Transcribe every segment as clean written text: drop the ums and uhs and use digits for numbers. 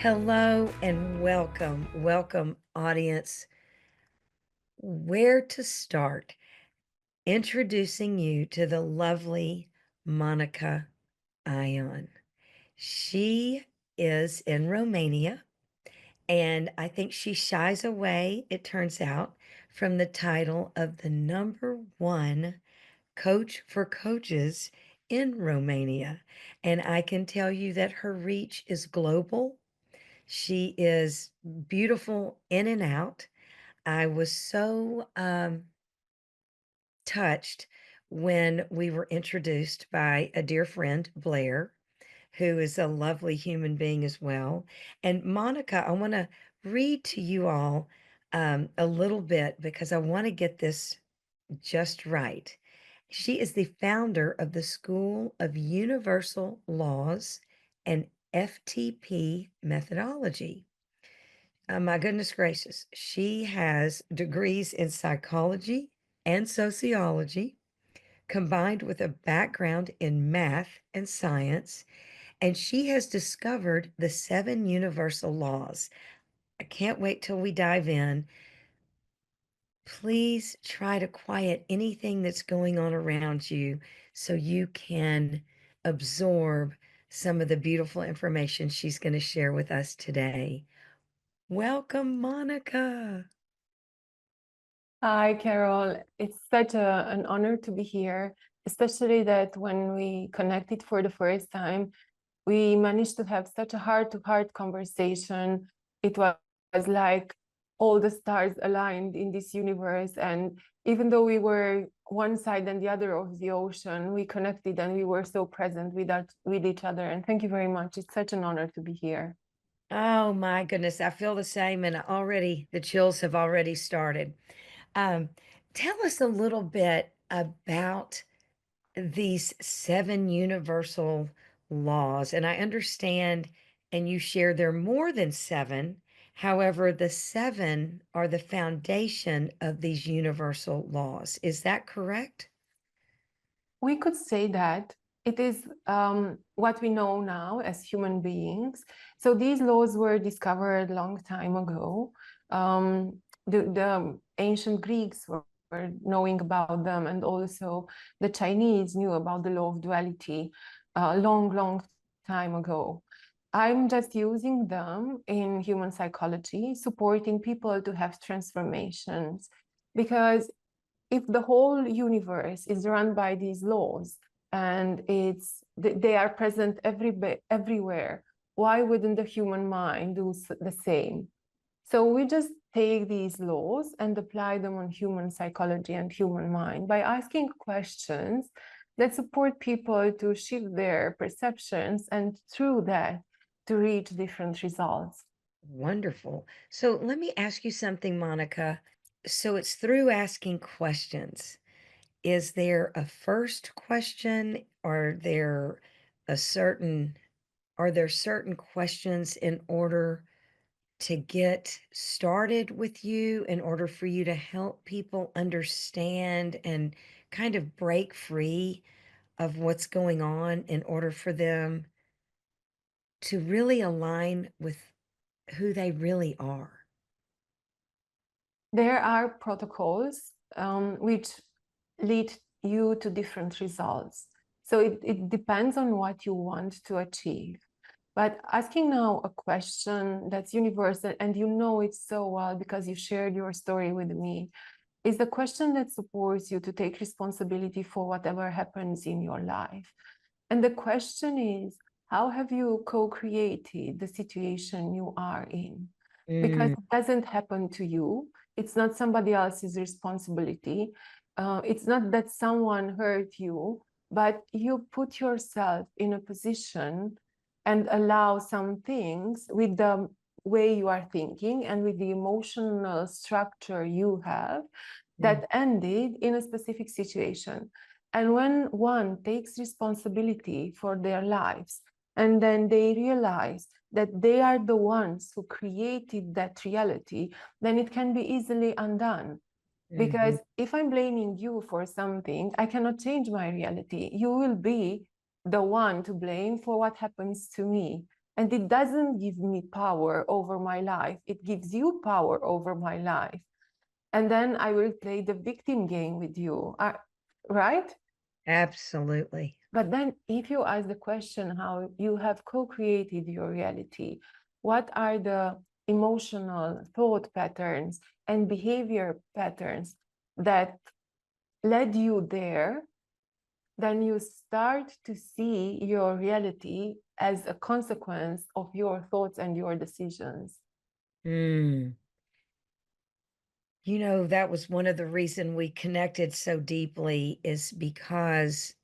Hello and welcome, welcome, audience. Where to start? Introducing you to the lovely Monica Ion. She is in Romania, and I think she shies away, it turns out, from the title of the #1 coach for coaches in Romania. And I can tell you that her reach is global. She is beautiful in and out. I was so touched when we were introduced by a dear friend, Blair, who is a lovely human being as well. And Monica, I want to read to you all a little bit because I want to get this just right. She is the founder of the School of Universal Laws and FTP Methodology. My goodness gracious. She has degrees in psychology and sociology, combined with a background in math and science, and she has discovered the 7 universal laws. I can't wait till we dive in. Please try to quiet anything that's going on around you so you can absorb some of the beautiful information she's going to share with us today. Welcome, Monica. Hi, Carol. It's such an honor to be here, especially that when we connected for the first time, we managed to have such a heart-to-heart conversation. It was like all the stars aligned in this universe. And even though we were one side and the other of the ocean, we connected and we were so present with each other. And thank you very much. It's such an honor to be here. Oh my goodness, I feel the same, and already the chills have already started. Um, Tell us a little bit about these 7 universal laws. And I understand, and you share there are more than 7. However, the 7 are the foundation of these universal laws. Is that correct? We could say that it is what we know now as human beings. So these laws were discovered a long time ago. The ancient Greeks were knowing about them, and also the Chinese knew about the law of duality a long time ago. I'm just using them in human psychology, supporting people to have transformations, because if the whole universe is run by these laws and they are present everywhere, why wouldn't the human mind do the same? So we just take these laws and apply them on human psychology and human mind by asking questions that support people to shift their perceptions, and through that to reach different results. Wonderful. So let me ask you something, Monica. So it's through asking questions. Is there a first question? A certain, are there certain questions in order to get started with you, in order for you to help people understand and kind of break free of what's going on in order for them to really align with who they really are? There are protocols which lead you to different results. So it depends on what you want to achieve. But asking now a question that's universal, and you know it so well because you shared your story with me, is the question that supports you to take responsibility for whatever happens in your life. And the question is, how have you co-created the situation you are in? Because Mm, it doesn't happen to you. It's not somebody else's responsibility. It's not that someone hurt you, but you put yourself in a position and allow some things with the way you are thinking and with the emotional structure you have mm, that ended in a specific situation. And when one takes responsibility for their lives, and then they realize that they are the ones who created that reality, then it can be easily undone. mhm. Because if I'm blaming you for something, I cannot change my reality. You will be the one to blame for what happens to me. And it doesn't give me power over my life. It gives you power over my life. And then I will play the victim game with you, right? Absolutely. But then if you ask the question how you have co-created your reality, what are the emotional thought patterns and behavior patterns that led you there, then you start to see your reality as a consequence of your thoughts and your decisions. Mm. You know, that was one of the reason we connected so deeply is because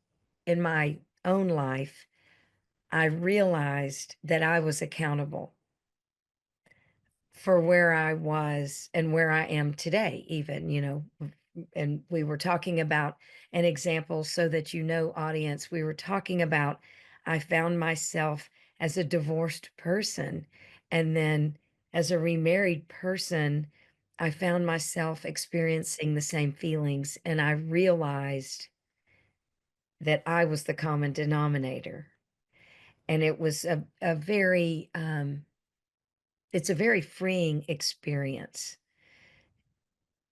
in my own life, I realized that I was accountable for where I was and where I am today, even, and we were talking about an example so that audience, we were talking about I found myself as a divorced person. And then as a remarried person, I found myself experiencing the same feelings. And I realized that I was the common denominator. And it was it's a very freeing experience.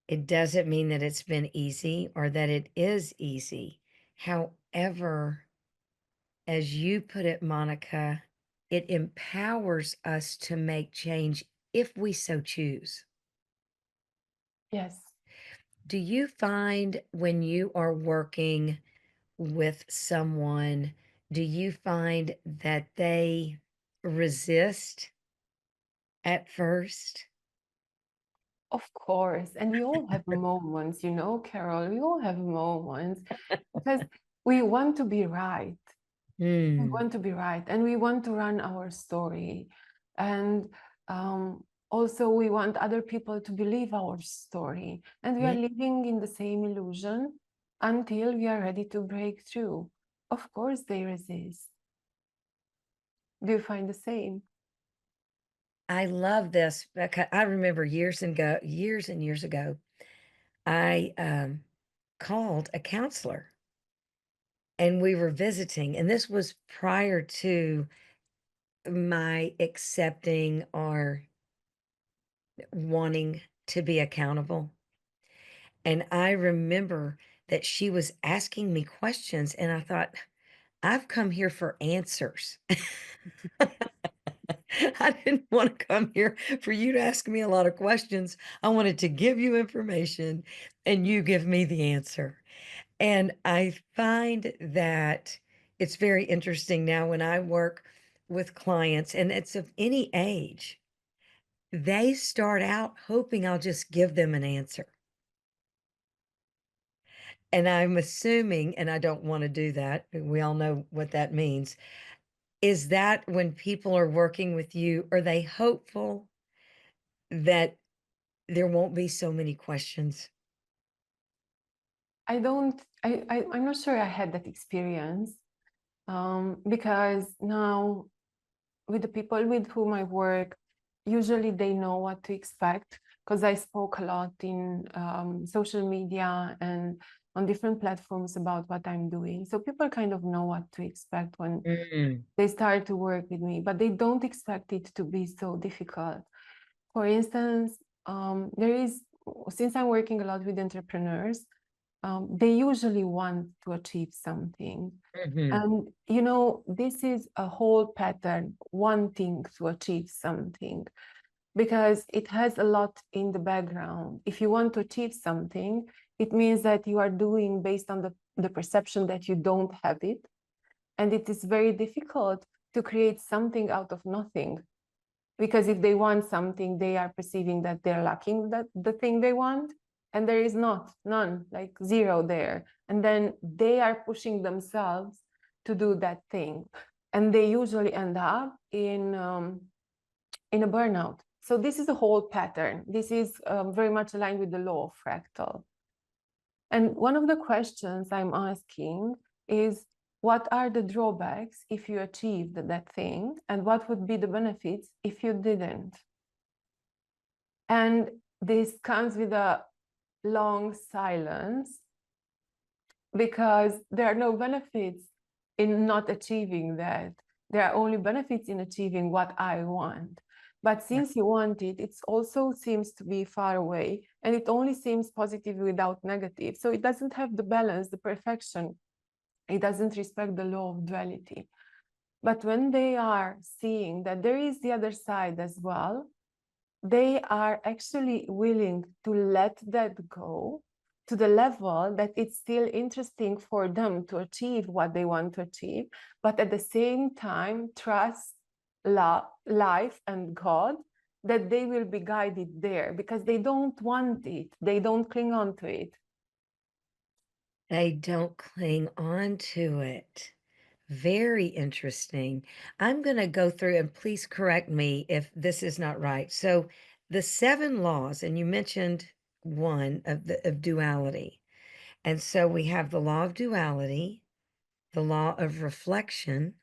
It doesn't mean that it's been easy or that it is easy. However, as you put it, Monica, it empowers us to make change if we so choose. Yes. Do you find when you are working with someone, do you find that they resist at first? Of course. And we all have moments, Carol, we all have moments because we want to be right. We Hmm. want to be right and we want to run our story. And also, we want other people to believe our story. And we are Yeah, living in the same illusion until we are ready to break through. Of course, they resist. Do you find the same? I love this because I remember years and years ago, I called a counselor and we were visiting, and this was prior to my accepting or wanting to be accountable. And I remember that she was asking me questions, and I thought, I've come here for answers. I didn't want to come here for you to ask me a lot of questions. I wanted to give you information and you give me the answer. And I find that it's very interesting now when I work with clients, and it's of any age, they start out hoping I'll just give them an answer. And I'm assuming, and I don't want to do that, we all know what that means. Is that when people are working with you, are they hopeful that there won't be so many questions? I don't, I'm not sure I had that experience because now with the people with whom I work, usually they know what to expect because I spoke a lot in social media and on different platforms about what I'm doing. So people kind of know what to expect when Mm, they start to work with me, but they don't expect it to be so difficult. For instance, since I'm working a lot with entrepreneurs, they usually want to achieve something. mhm, And, this is a whole pattern, wanting to achieve something, because it has a lot in the background. If you want to achieve something, it means that you are doing based on the perception that you don't have it. And it is very difficult to create something out of nothing. Because if they want something, they are perceiving that they're lacking the thing they want, and there is none, like zero there. And then they are pushing themselves to do that thing, and they usually end up in a burnout. So this is a whole pattern. This is very much aligned with the law of fractal. And one of the questions I'm asking is, what are the drawbacks if you achieved that thing? And what would be the benefits if you didn't? And this comes with a long silence because there are no benefits in not achieving that. There are only benefits in achieving what I want. But Right. since you want it, it also seems to be far away, and it only seems positive without negative. So it doesn't have the balance, the perfection. It doesn't respect the law of duality. But when they are seeing that there is the other side as well, they are actually willing to let that go to the level that it's still interesting for them to achieve what they want to achieve, but at the same time, trust life and God that they will be guided there because they don't want it, they don't cling on to it. They don't cling on to it. Very interesting. I'm going to go through and please correct me if this is not right. So, the seven laws, and you mentioned one of duality. And so we have the law of duality, the law of reflection,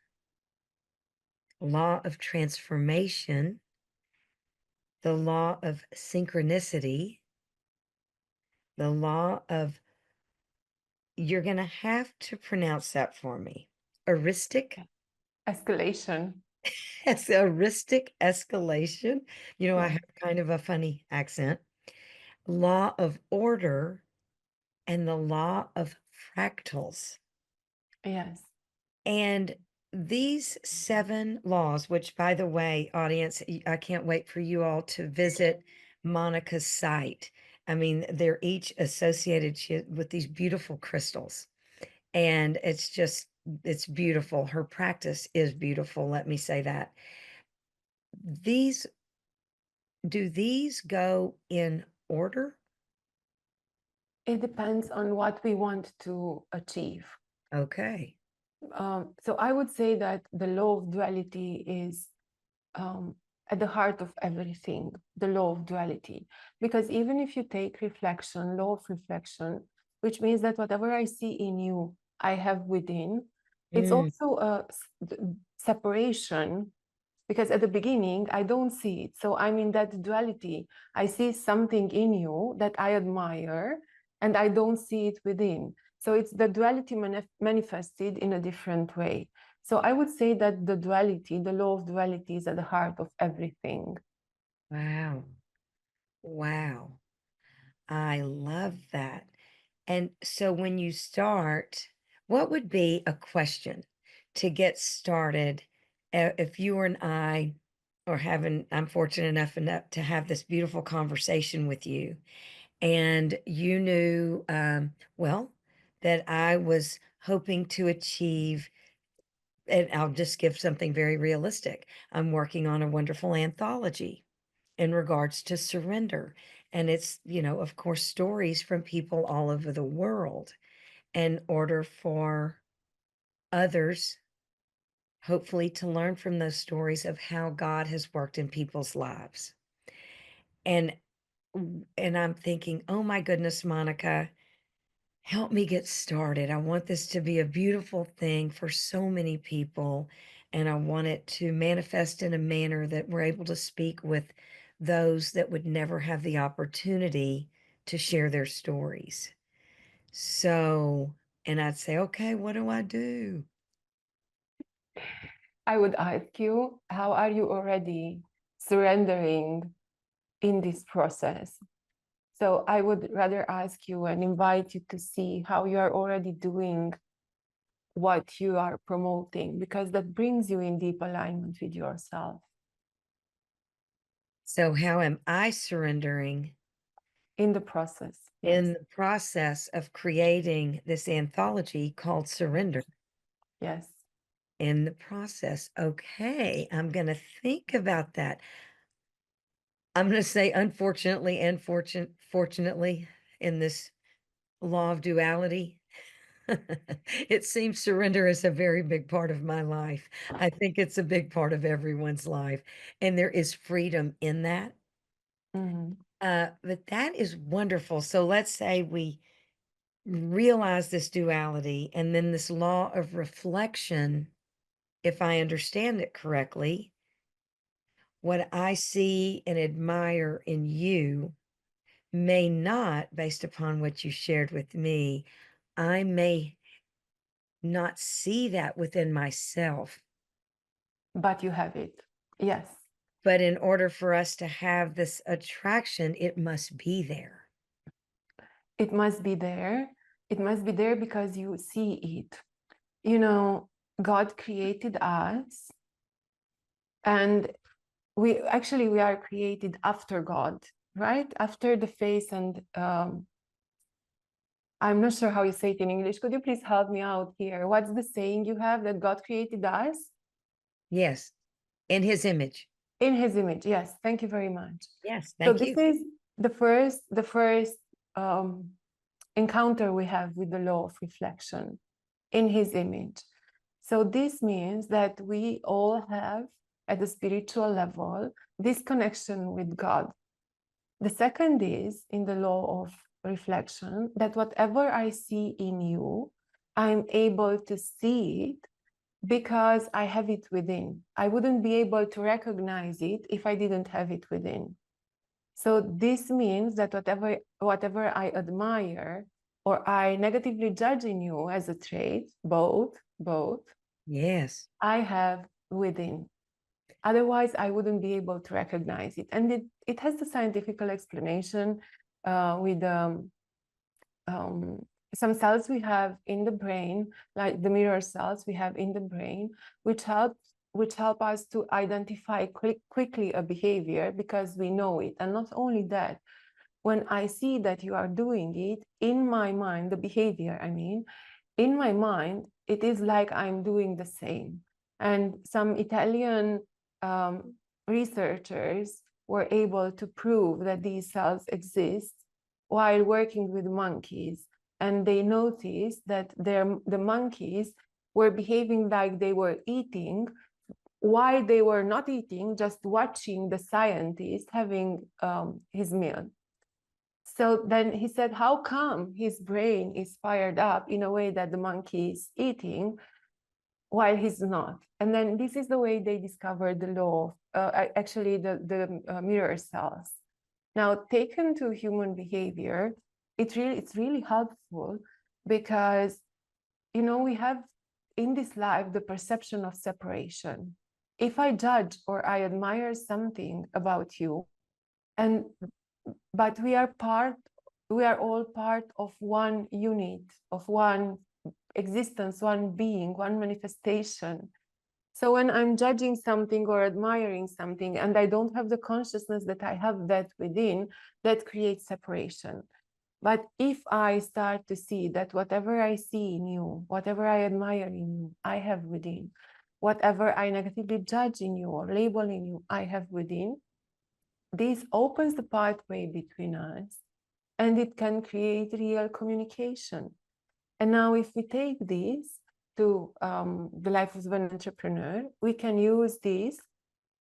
law of transformation, the law of synchronicity, the law of, you're going to have to pronounce that for me. Heuristic. Escalation. Yes, heuristic escalation. I Yeah. have kind of a funny accent. Law of order and the law of fractals. Yes. And these seven laws, which, by the way, audience, I can't wait for you all to visit Monica's site. I mean, they're each associated with these beautiful crystals. And it's beautiful. Her practice is beautiful. Let me say that. These, do these go in order? It depends on what we want to achieve. Okay. So I would say that the law of duality is um, at the heart of everything, the law of duality. Because even if you take reflection, law of reflection, which means that whatever I see in you, I have within, it's Mm, also a separation because at the beginning I don't see it. So I'm in that duality. I see something in you that I admire and I don't see it within. So it's the duality manifested in a different way. So I would say that the duality, the law of duality is at the heart of everything. wow. Wow. I love that. And so when you start, what would be a question to get started if you and I are having, I'm fortunate enough to have this beautiful conversation with you, and you knew, well, that I was hoping to achieve, and I'll just give something very realistic. I'm working on a wonderful anthology in regards to surrender. And it's, of course, stories from people all over the world in order for others, hopefully, to learn from those stories of how God has worked in people's lives. And and I'm thinking, oh my goodness, Monica, help me get started. I want this to be a beautiful thing for so many people. And I want it to manifest in a manner that we're able to speak with those that would never have the opportunity to share their stories. So, and I'd say, okay, what do I do? I would ask you, how are you already surrendering in this process? So I would rather ask you and invite you to see how you are already doing what you are promoting, because that brings you in deep alignment with yourself So, how am I surrendering in the process. in Yes, the process of creating this anthology called Surrender? yes. In the process. Okay, I'm going to think about that. I'm going to say unfortunately and fortunately in this law of duality. It seems surrender is a very big part of my life. I think it's a big part of everyone's life, and there is freedom in that. Mhm. But that is wonderful. So let's say we realize this duality and then this law of reflection, if I understand it correctly, what I see and admire in you may not, based upon what you shared with me, I may not see that within myself. but you have it. Yes, But in order for us to have this attraction, it must be there. it must be there. It must be there because you see it. You know, God created us, and we are created after God, right? After the face, and I'm not sure how you say it in English. Could you please help me out here? What's the saying you have that God created us Yes, in his image. in his image? Yes, thank you very much. Yes, So thank this you. is the first um, encounter we have with the law of reflection in his image. So this means that we all have at the spiritual level this connection with God. The second is in the law of reflection that whatever I see in you, I'm able to see it because I have it within. I wouldn't be able to recognize it if I didn't have it within. So this means that whatever I admire or I negatively judge in you as a trait, both, Yes. I have within. Otherwise, I wouldn't be able to recognize it. And it has the scientific explanation with um, some cells we have in the brain, like the mirror cells we have in the brain, which help us to identify quickly a behavior because we know it. And not only that, when I see that you are doing it in my mind, the behavior, I mean, in my mind, it is like I'm doing the same. And some Italian um, researchers were able to prove that these cells exist while working with monkeys. And they noticed that the monkeys were behaving like they were eating while they were not eating, just watching the scientist having his meal. So then he said, how come his brain is fired up in a way that the monkey is eating while he's not? And then this is the way they discovered the law, actually the mirror cells. Now, taken to human behavior, it's really helpful because, we have in this life the perception of separation. If I judge or I admire something about you, and but we are all part of one unit, of one existence, one being, one manifestation. So when I'm judging something or admiring something and I don't have the consciousness that I have that within, that creates separation. But if I start to see that whatever I see in you, whatever I admire in you, I have within, whatever I negatively judge in you or label in you, I have within, this opens the pathway between us and it can create real communication. And now, if we take this to the life of an entrepreneur, we can use this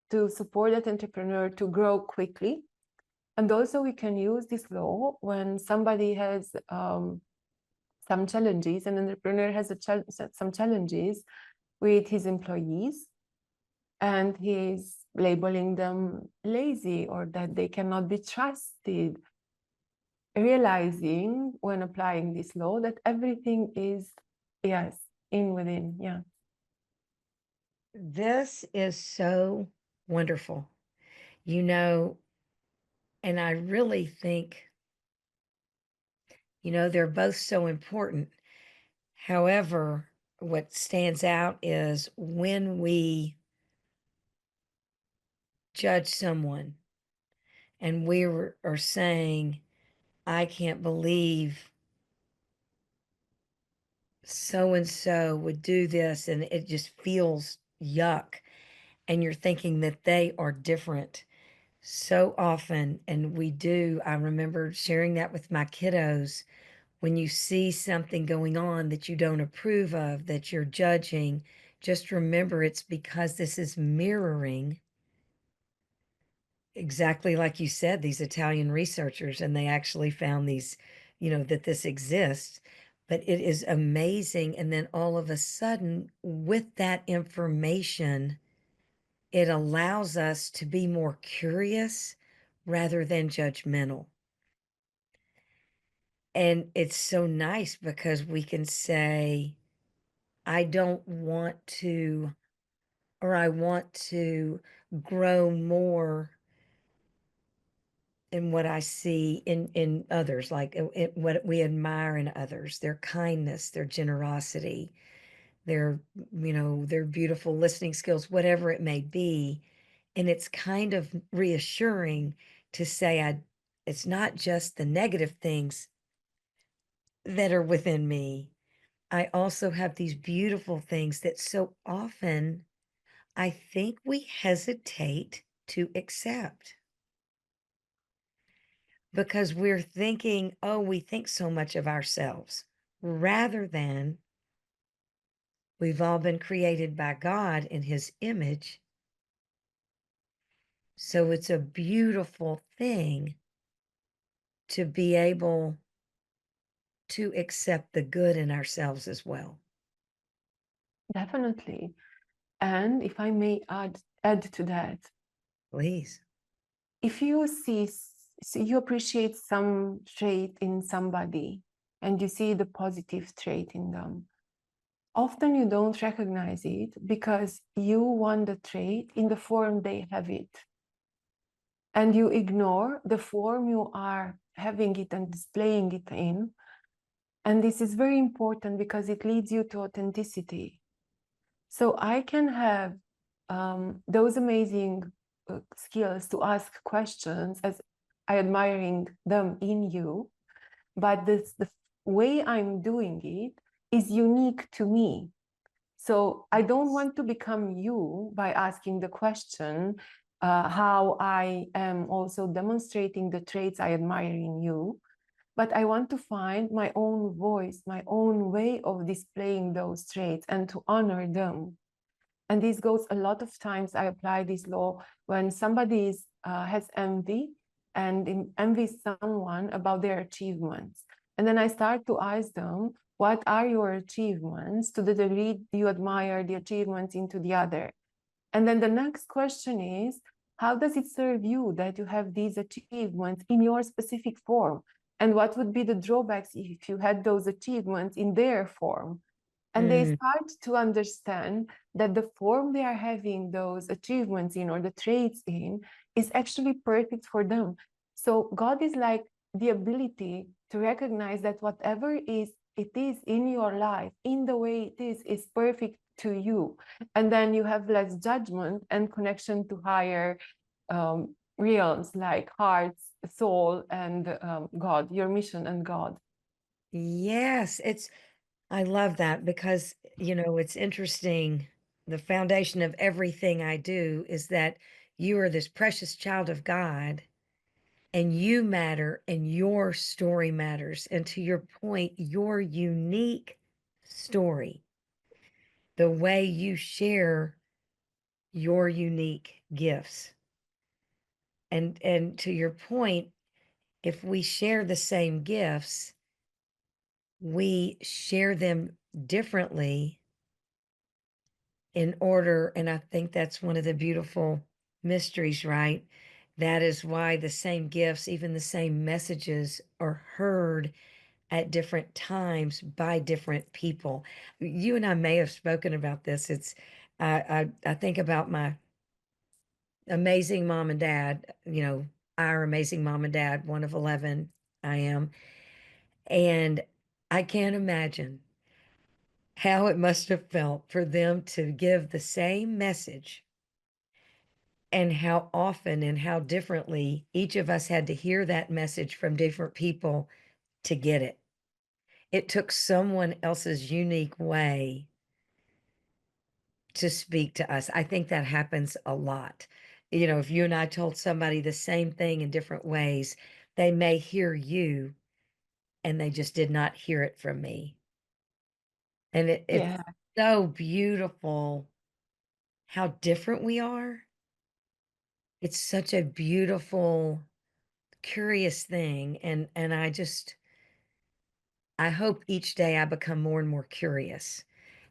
to support that entrepreneur to grow quickly. And also, we can use this law when somebody has some challenges, an entrepreneur has some challenges with his employees, and he's labeling them lazy or that they cannot be trusted, realizing when applying this law that everything is, yes, in within. Yeah. This is so wonderful. You know, and I really think, they're both so important. However, what stands out is when we judge someone and are saying, I can't believe so and so would do this, and it just feels yuck. And you're thinking that they are different so often. And we do. I remember sharing that with my kiddos. When you see something going on that you don't approve of, that you're judging, just remember it's because this is mirroring exactly like you said, these Italian researchers, and they actually found these, that this exists. But it is amazing. And then all of a sudden, with that information, it allows us to be more curious rather than judgmental. And it's so nice because we can say, I don't want to or I want to grow more in what I see in others, like what we admire in others, their kindness, their generosity, their, their beautiful listening skills, whatever it may be. And it's kind of reassuring to say it's not just the negative things that are within me. I also have these beautiful things that so often I think we hesitate to accept because we're thinking, oh, we think so much of ourselves rather than we've all been created by God in his image. So it's a beautiful thing to be able to accept the good in ourselves as well. Definitely. And if I may add to that, Please. if you you appreciate some trait in somebody and you see the positive trait in them, often you don't recognize it because you want the trait in the form they have it. And you ignore the form you are having it and displaying it in. And this is very important because it leads you to authenticity. So I can have those amazing skills to ask questions as I admiring them in you, but the way I'm doing it is unique to me. So I don't Yes. want to become you by asking the question how I am also demonstrating the traits I admire in you, but I want to find my own voice, my own way of displaying those traits and to honor them. And this goes a lot of times. I apply this law when somebody has envy and envies someone about their achievements. And then I start to ask them, what are your achievements to the degree you admire the achievements into the other? And then the next question is, how does it serve you that you have these achievements in your specific form? And what would be the drawbacks if you had those achievements in their form? And they Mm, start to understand that the form they are having those achievements in or the traits in is actually perfect for them. So God is like the ability to recognize that whatever it is in your life, in the way it is perfect to you. And then you have less judgment and connection to higher realms like hearts, soul, and God, your mission and God. yes, I love that because, it's interesting. The foundation of everything I do is that you are this precious child of God and you matter and your story matters. And to your point, your unique story, the way you share your unique gifts. And to your point, if we share the same gifts, we share them differently in order, and I think that's one of the beautiful mysteries, right? That is why the same gifts, even the same messages are heard at different times by different people. You and I may have spoken about this. I think about my amazing mom and dad, our amazing mom and dad, one of 11 I am, and I can't imagine how it must have felt for them to give the same message and how often and how differently each of us had to hear that message from different people to get it. It took someone else's unique way to speak to us. I think that happens a lot. If you and I told somebody the same thing in different ways, they may hear you and they just did not hear it from me. And it's Yeah. so beautiful how different we are. It's such a beautiful, curious thing. And I hope each day I become more and more curious,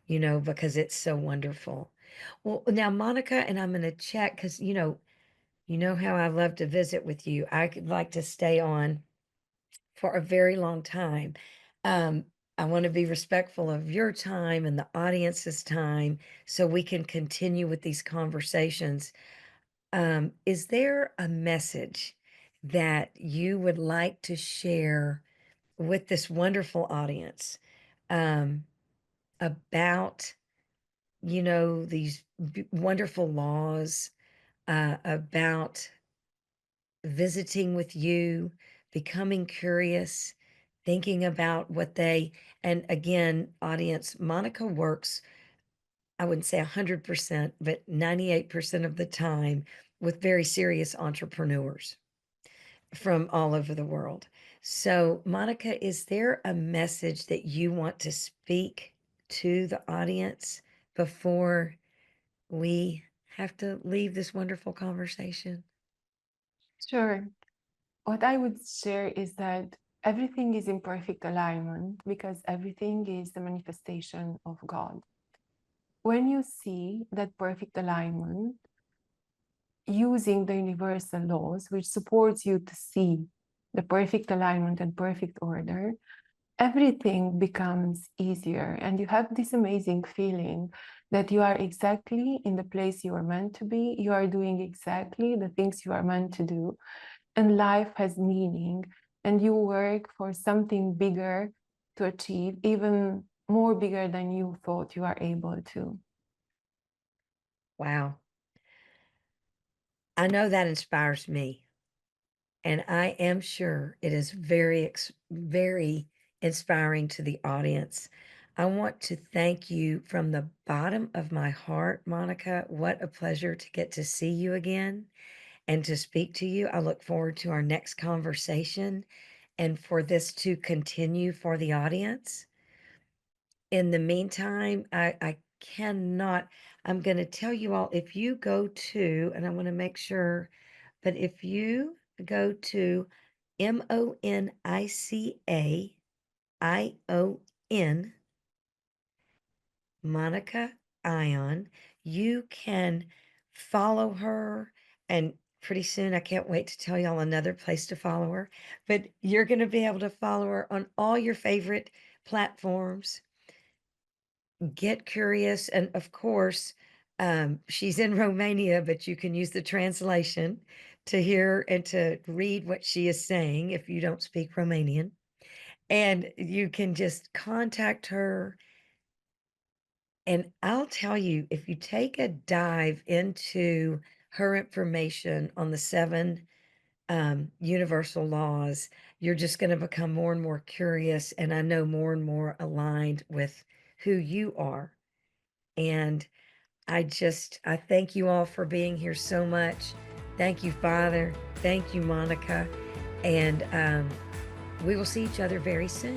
because it's so wonderful. Well, now, Monica, and I'm going to check because, you know how I love to visit with you. I could like to stay on for a very long time. Um, I want to be respectful of your time and the audience's time so we can continue with these conversations. Is there a message that you would like to share with this wonderful audience um, about, these wonderful laws, about visiting with you, becoming curious, thinking about what they, and again, audience, Monica works, I wouldn't say 100%, but 98% of the time with very serious entrepreneurs from all over the world. So, Monica, is there a message that you want to speak to the audience before we have to leave this wonderful conversation? Sure. What I would share is that everything is in perfect alignment because everything is the manifestation of God. When you see that perfect alignment, using the universal laws, which supports you to see the perfect alignment and perfect order, everything becomes easier. And you have this amazing feeling that you are exactly in the place you are meant to be. You are doing exactly the things you are meant to do. And life has meaning. And you work for something bigger to achieve, even more bigger than you thought you are able to. Wow. I know that inspires me. And I am sure it is very inspiring to the audience. I want to thank you from the bottom of my heart, Monica. What a pleasure to get to see you again and to speak to you. I look forward to our next conversation and for this to continue for the audience. In the meantime, I cannot, I'm going to tell you all, if you go to, and I want to make sure, but if you go to MonicaIon, Monica Ion, you can follow her. And pretty soon, I can't wait to tell y'all another place to follow her. But you're going to be able to follow her on all your favorite platforms. Get curious. And of course, she's in Romania, but you can use the translation to hear and to read what she is saying if you don't speak Romanian. And you can just contact her. And I'll tell you, if you take a dive into her information on the seven universal laws, you're just going to become more and more curious. And I know more and more aligned with who you are. And I thank you all for being here so much. Thank you, Father. Thank you, Monica. And we will see each other very soon.